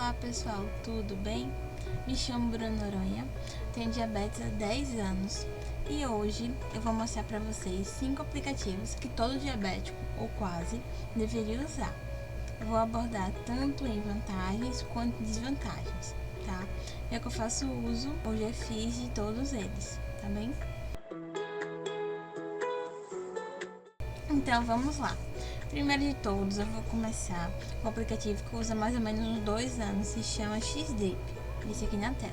Olá pessoal, tudo bem? Me chamo Bruna Noronha, tenho diabetes há 10 anos e hoje eu vou mostrar para vocês 5 aplicativos que todo diabético, ou quase, deveria usar. Eu vou abordar tanto em vantagens quanto desvantagens, tá? Já que eu faço uso, ou já fiz de todos eles, tá bem? Então vamos lá. Primeiro de todos, eu vou começar com o aplicativo que usa mais ou menos uns 2 anos, se chama X-Drip, esse aqui na tela.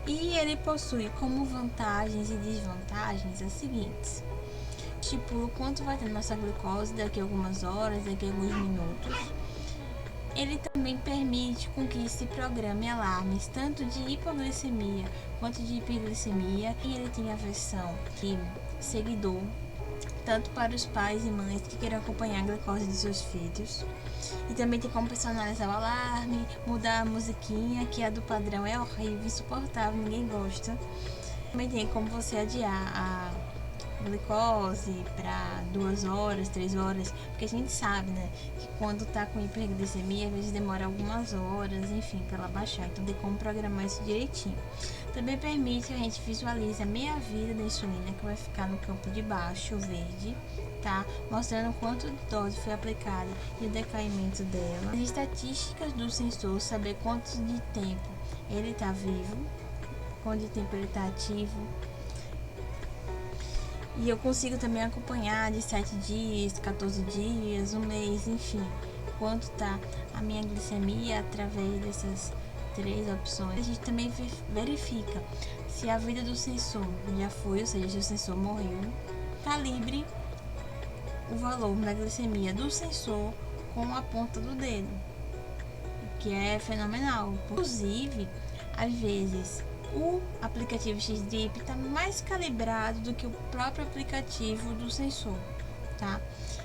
E ele possui como vantagens e desvantagens as seguintes: estipula o quanto vai ter nossa glicose daqui a algumas horas, daqui a alguns minutos. Ele também permite com que se programe alarmes tanto de hipoglicemia quanto de hiperglicemia, e ele tem a versão de seguidor, tanto para os pais e mães que queiram acompanhar a glicose de seus filhos. E também tem como personalizar o alarme, mudar a musiquinha, que a do padrão é horrível, insuportável, ninguém gosta. Também tem como você adiar a glicose para 2 horas, 3 horas, porque a gente sabe, né, que quando tá com hiperglicemia, às vezes demora algumas horas, enfim, para ela baixar. Então tem como programar isso direitinho. Também permite que a gente visualize a meia-vida da insulina, que vai ficar no campo de baixo, verde, tá? Mostrando quanto de dose foi aplicada e o decaimento dela. As estatísticas do sensor, saber quanto de tempo ele está vivo, quanto de tempo ele está ativo. E eu consigo também acompanhar de 7 dias, 14 dias, um mês, enfim, quanto tá a minha glicemia através dessas 3 opções. A gente também verifica se a vida do sensor já foi, ou seja, se o sensor morreu. Calibre o valor da glicemia do sensor com a ponta do dedo, o que é fenomenal. Inclusive, às vezes, o aplicativo X-Drip está mais calibrado do que o próprio aplicativo do sensor, tá?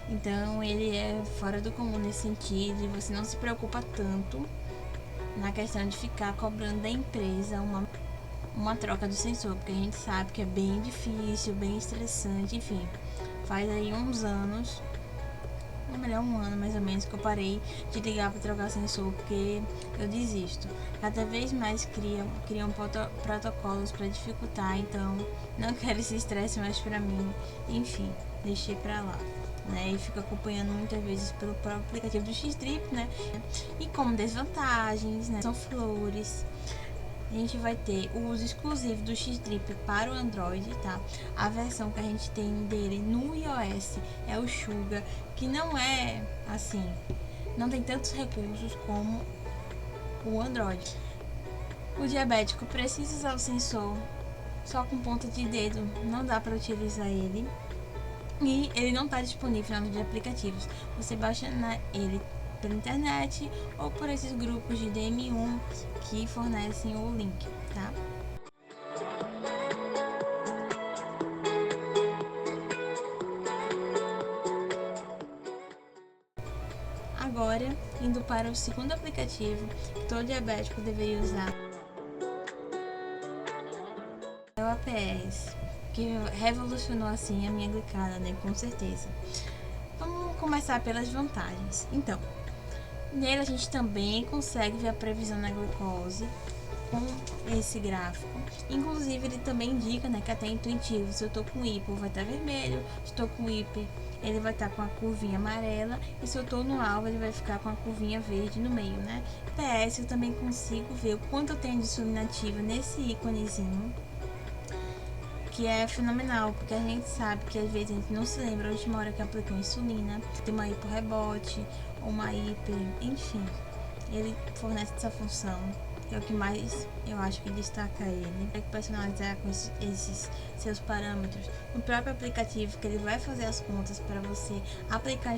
Então ele é fora do comum nesse sentido, e você não se preocupa tanto na questão de ficar cobrando da empresa uma troca do sensor, porque a gente sabe que é bem difícil, bem estressante, enfim. Faz aí uns anos, ou melhor, um ano mais ou menos, que eu parei de ligar para trocar sensor, porque eu desisto. Cada vez mais criam protocolos para dificultar, então não quero esse estresse mais para mim. Enfim, deixei para lá, né? E fico acompanhando muitas vezes pelo próprio aplicativo do X-Drip, né? E como desvantagens, né, são flores. A gente vai ter o uso exclusivo do X-Drip para o Android, tá? A versão que a gente tem dele no iOS é o Sugar, que não é assim, não tem tantos recursos como o Android. O diabético precisa usar o sensor só com ponta de dedo, não dá para utilizar ele. E ele não está disponível na loja de aplicativos. Você baixa ele pela internet ou por esses grupos de DM1 que fornecem o link, tá? Agora, indo para o segundo aplicativo que todo diabético deveria usar, é o APS, que revolucionou assim a minha glicada, né? Com certeza. Vamos começar pelas vantagens. Então, nele a gente também consegue ver a previsão da glicose com esse gráfico. Inclusive ele também indica, né, que é até intuitivo, se eu tô com hipo vai estar vermelho, se eu tô com hiper ele vai estar com a curvinha amarela, e se eu tô no alvo ele vai ficar com a curvinha verde no meio, né? PS, eu também consigo ver o quanto eu tenho de insulina ativa nesse íconezinho, que é fenomenal, porque a gente sabe que às vezes a gente não se lembra a última hora que aplicou insulina, tem uma hipo rebote, ou uma hiper, enfim, ele fornece essa função, é o que mais eu acho que destaca ele. É personalizar com esses seus parâmetros no próprio aplicativo, que ele vai fazer as contas para você aplicar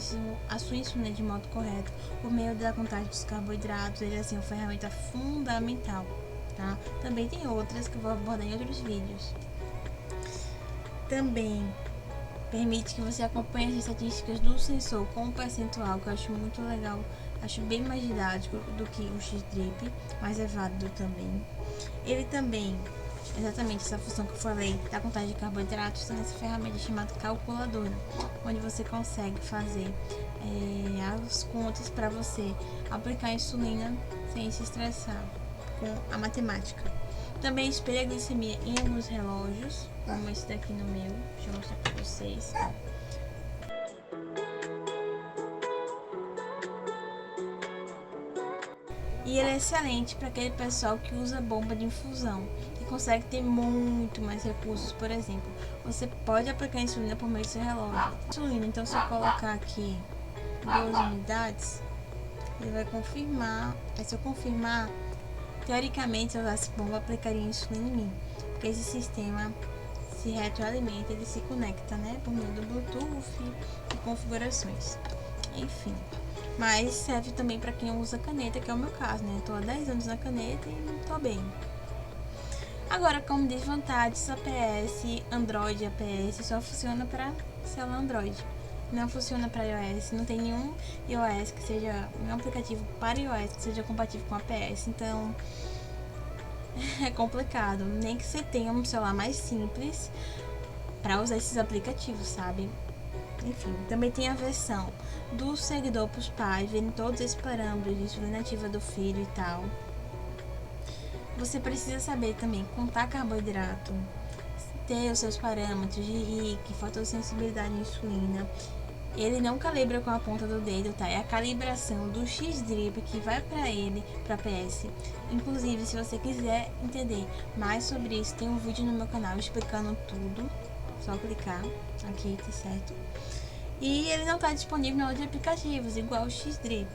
a sua insulina de modo correto por meio da contagem dos carboidratos. Ele é assim uma ferramenta fundamental, tá? Também tem outras que eu vou abordar em outros vídeos. Também permite que você acompanhe as estatísticas do sensor com o percentual, que eu acho muito legal, acho bem mais didático do que o X-Drip, mas é válido também. Ele também exatamente essa função que eu falei da contagem de carboidratos, está nessa ferramenta chamada calculadora, onde você consegue fazer as contas para você aplicar insulina sem se estressar com a matemática. Também espelha a glicemia em alguns relógios, como esse daqui no meu, deixa eu mostrar para vocês. E ele é excelente para aquele pessoal que usa bomba de infusão, que consegue ter muito mais recursos. Por exemplo, você pode aplicar insulina por meio do seu relógio. Insulina, então se eu colocar aqui 2 unidades, ele vai confirmar. Aí se eu confirmar, teoricamente, se eu usasse bomba, aplicaria insulina em mim, porque esse sistema se retroalimenta, ele se conecta, né, por meio do Bluetooth e configurações. Enfim, mas serve também para quem usa caneta, que é o meu caso, né? Eu tô há 10 anos na caneta e tô bem. Agora, como desvantagens, APS, Android APS só funciona para celular Android. Não funciona para iOS, não tem nenhum iOS que seja, nenhum aplicativo para iOS que seja compatível com APS, então é complicado. Nem que você tenha um celular mais simples para usar esses aplicativos, sabe? Enfim, também tem a versão do seguidor para os pais, vendo todos esses parâmetros de insulina ativa do filho e tal. Você precisa saber também contar carboidrato, ter os seus parâmetros de RIC, fotossensibilidade à insulina. Ele não calibra com a ponta do dedo, tá? É a calibração do X-Drip que vai para ele, para PS. Inclusive, se você quiser entender mais sobre isso, tem um vídeo no meu canal explicando tudo. Só clicar aqui, tá certo? E ele não está disponível na outros aplicativos, igual o X-Drip.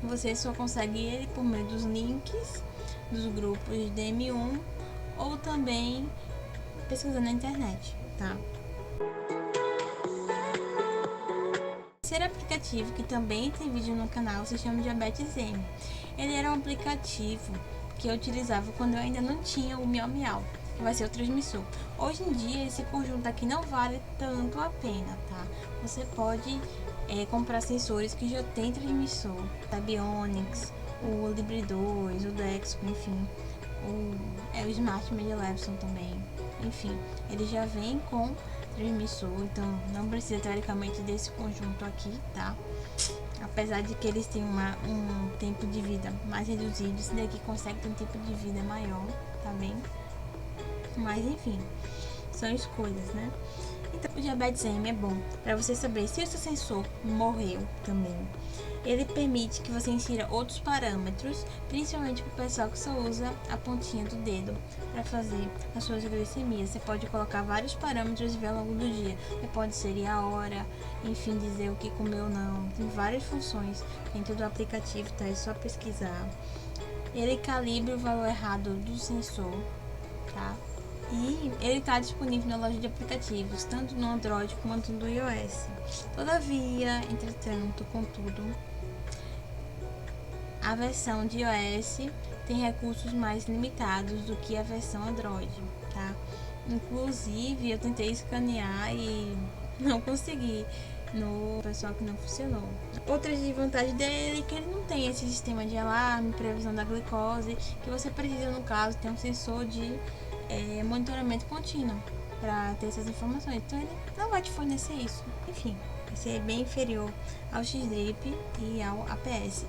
Você só consegue ele por meio dos links dos grupos de DM1 ou também pesquisando na internet, tá? O terceiro aplicativo que também tem vídeo no canal se chama Diabetes M. Ele era um aplicativo que eu utilizava quando eu ainda não tinha o Miau Miau, que vai ser o transmissor. Hoje em dia esse conjunto aqui não vale tanto a pena, tá? Você pode comprar sensores que já tem transmissor, da Bionics, o Libre 2, o Dexco, enfim, o Smart Media Lepson também, enfim, ele já vem com transmissor, então não precisa teoricamente desse conjunto aqui, tá? Apesar de que eles têm um tempo de vida mais reduzido, esse daqui consegue ter um tempo de vida maior, tá bem? Mas enfim, são escolhas, né? Então o Diabetes M é bom para você saber se o seu sensor morreu também. Ele permite que você insira outros parâmetros, principalmente para o pessoal que só usa a pontinha do dedo para fazer as suas glicemias. Você pode colocar vários parâmetros e ver ao longo do dia. Você pode inserir a hora, enfim, dizer o que comeu ou não. Tem várias funções dentro do aplicativo, tá? É só pesquisar. Ele calibra o valor errado do sensor, tá? E ele está disponível na loja de aplicativos, tanto no Android quanto no iOS. Todavia, entretanto, contudo, a versão de iOS tem recursos mais limitados do que a versão Android, tá? Inclusive, eu tentei escanear e não consegui no pessoal que não funcionou. Outra desvantagem dele é que ele não tem esse sistema de alarme, previsão da glicose, que você precisa, no caso, ter um sensor de monitoramento contínuo para ter essas informações. Então ele não vai te fornecer isso. Enfim, vai ser bem inferior ao X-Drip e ao APS.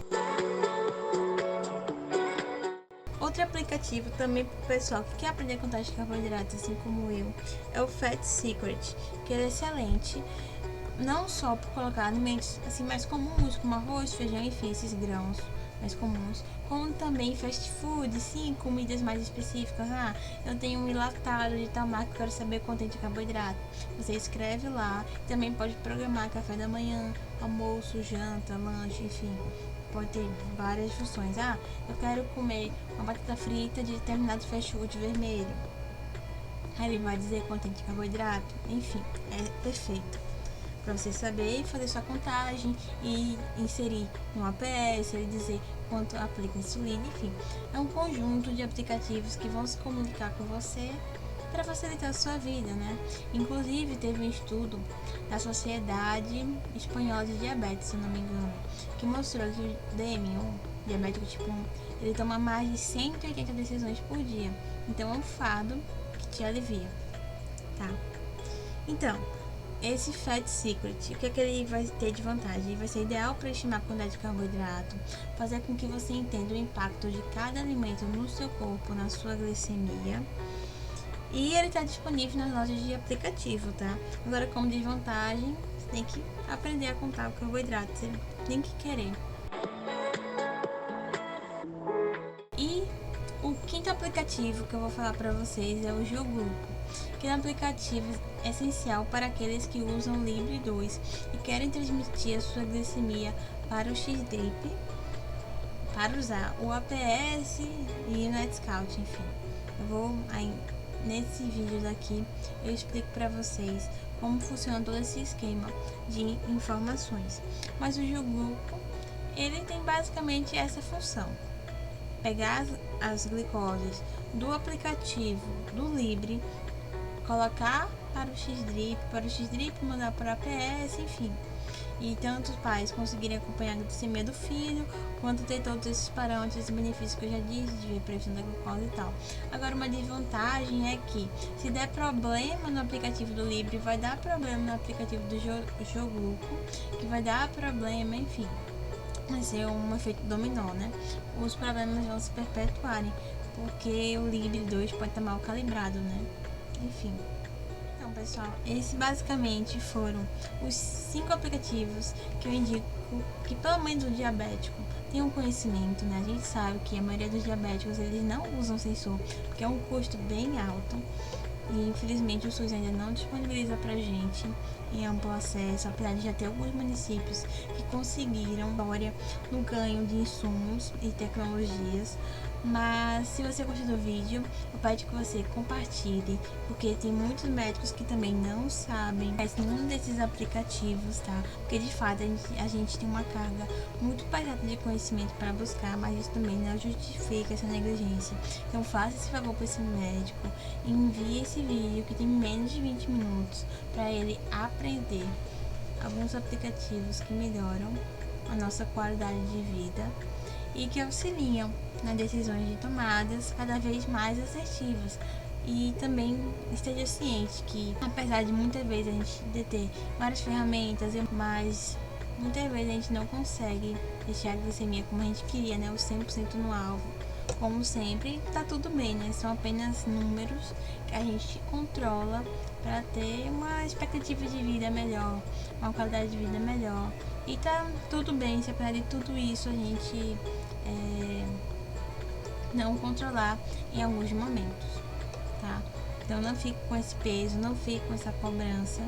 Outro aplicativo também para o pessoal que quer aprender a contar de carboidratos, assim como eu, é o Fat Secret, que ele é excelente, não só por colocar alimentos assim mais comuns, como arroz, feijão, enfim, esses grãos mais comuns, como também fast food, sim, comidas mais específicas. Eu tenho um enlatado de tal marca, quero saber quanto tem de carboidrato. Você escreve lá, também pode programar café da manhã, almoço, janta, lanche, enfim, pode ter várias funções. Eu quero comer uma batata frita de determinado fast food vermelho. Aí ele vai dizer quanto tem de carboidrato, enfim, é perfeito para você saber fazer sua contagem e inserir no APS, ele dizer quanto aplica insulina, enfim. É um conjunto de aplicativos que vão se comunicar com você para facilitar a sua vida, né? Inclusive, teve um estudo da Sociedade Espanhola de Diabetes, se eu não me engano, que mostrou que o DM1 diabético tipo 1, ele toma mais de 180 decisões por dia. Então é um fardo que te alivia, tá? Então, esse Fat Secret, o que é que ele vai ter de vantagem? Ele vai ser ideal para estimar a quantidade de carboidrato, fazer com que você entenda o impacto de cada alimento no seu corpo, na sua glicemia. E ele está disponível nas lojas de aplicativo, tá? Agora, como desvantagem, você tem que aprender a contar o carboidrato, você tem que querer. E o quinto aplicativo que eu vou falar para vocês é o GeoGluco, que é um aplicativo essencial para aqueles que usam o Libre 2 e querem transmitir a sua glicemia para o X-Drip, para usar o APS e o NetScout, enfim. Eu vou aí nesse vídeo daqui eu explico para vocês como funciona todo esse esquema de informações. Mas o GeoGluco, ele tem basicamente essa função: pegar as glicoses do aplicativo do Libre, colocar para o X-Drip mandar para a APS, enfim. E tanto os pais conseguirem acompanhar a glicemia do filho, quanto ter todos esses parâmetros e benefícios que eu já disse, de ver pressão da glucose e tal. Agora, uma desvantagem é que, se der problema no aplicativo do Libre, vai dar problema no aplicativo do GeoGluco, que vai dar problema, enfim. Vai ser um efeito dominó, né? Os problemas vão se perpetuarem, porque o Libre 2 pode estar mal calibrado, né? Enfim. Então, pessoal, esses basicamente foram os 5 aplicativos que eu indico que, pelo menos o diabético, tem um conhecimento, né? A gente sabe que a maioria dos diabéticos, eles não usam sensor, porque é um custo bem alto. E infelizmente o SUS ainda não disponibiliza pra gente em amplo acesso, apesar de já ter alguns municípios que conseguiram vitória no ganho de insumos e tecnologias. Mas se você gostou do vídeo, eu peço que você compartilhe, porque tem muitos médicos que também não sabem nenhum desses aplicativos, tá? Porque de fato a gente tem uma carga muito pesada de conhecimento para buscar, mas isso também não justifica essa negligência. Então faça esse favor para esse médico, envie esse vídeo que tem menos de 20 minutos para ele aprender alguns aplicativos que melhoram a nossa qualidade de vida e que auxiliam nas decisões de tomadas cada vez mais assertivas. E também esteja ciente que, apesar de muitas vezes a gente ter várias ferramentas, mas muitas vezes a gente não consegue deixar a glicemia como a gente queria, né? O 100% no alvo. Como sempre, tá tudo bem, né? São apenas números que a gente controla para ter uma expectativa de vida melhor, uma qualidade de vida melhor. E tá tudo bem se apesar de tudo isso a gente não controlar em alguns momentos, tá? Então não fique com esse peso, não fique com essa cobrança,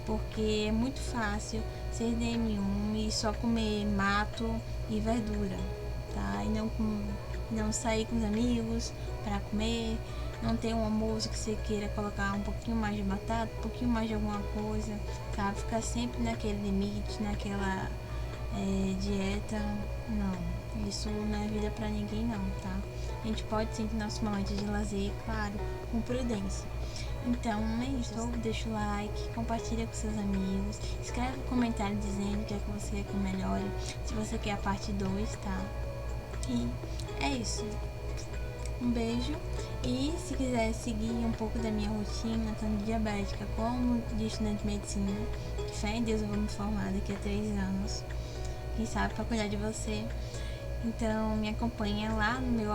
porque é muito fácil ser DM1 e só comer mato e verdura, tá? E não sair com os amigos para comer, não ter um almoço que você queira colocar um pouquinho mais de batata, um pouquinho mais de alguma coisa, tá? Ficar sempre naquele limite, naquela dieta, não, isso não é vida pra ninguém não, tá? A gente pode sim ter nossos momentos de lazer, claro, com prudência. Então é isso, deixa o like, compartilha com seus amigos, escreve um comentário dizendo o que é que você quer que eu melhore, se você quer a parte 2, tá? E é isso. Um beijo, e se quiser seguir um pouco da minha rotina, tanto diabética como de estudante de medicina, que fé em Deus eu vou me formar daqui a 3 anos, quem sabe pra cuidar de você, então me acompanha lá no meu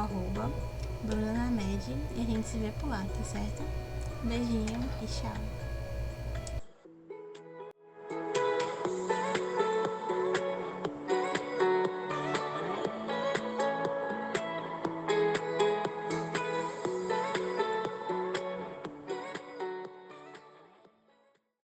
@BrunaNamed e a gente se vê por lá, tá certo? Um beijinho e tchau!